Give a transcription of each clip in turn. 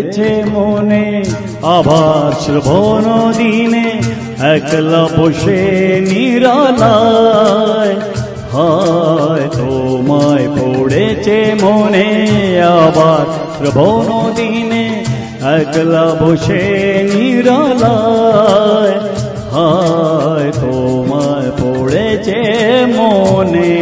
পড়েছে মনে আবার শ্রবণ দিনে একলা বসে নিরালায় হায় তোমায় পড়েছে মনে আবার শ্রবণ দিনে একলা বসে নিরালায় হায় তোমায় পড়েছে মনে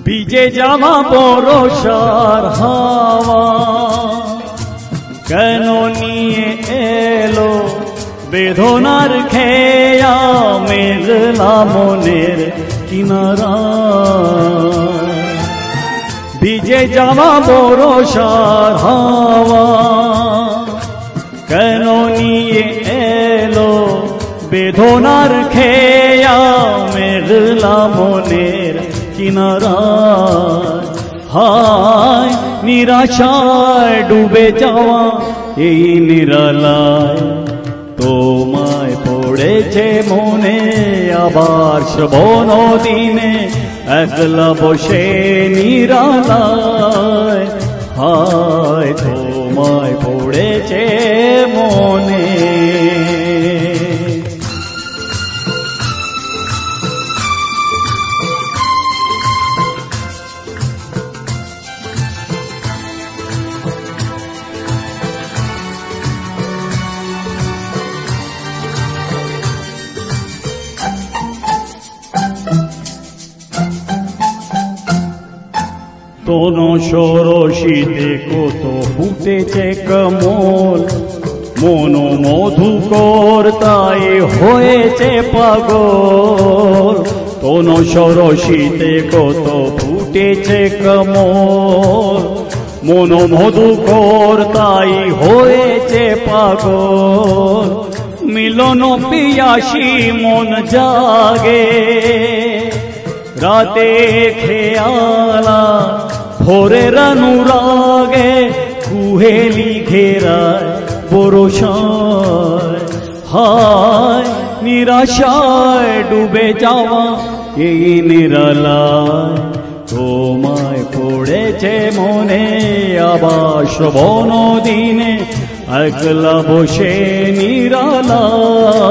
ভিজে যাওয়া বরষার হাওয়া কেন নিয়ে এলো বেদনার খেয়া মেঘলা মনের কিনারা ভিজে যাওয়া বরষার হাওয়া কেন নিয়ে এলো বেদনার খেয়া মেঘলা মনের কিনারা হায় নিরাশায় ডুবে যাওয়া এই নিরালায় তোমায় পড়েছে মনে আবার শ্রবণ দিনে একলা বসে নিরালায় হায় তোমায় পড়েছে মনে কোন সরসিতে কত ফুটেছে কমল মন মধুকর তাই হয়েছে পাগল কোন সরসিতে কত ফুটেছে কমল মন মধুকর তাই হয়েছে পাগল মিলন পিয়াসী মন জাগে রাতে খেয়ালা ভোরের অনুরাগে কুহেলি ঘেরায় বরষায় হায় নিরাশায় ডুবে যাওয়া এই নিরালায় তোমায় পড়েছে মনে আবার শ্রবণ দিনে একলা বসে নিরালায়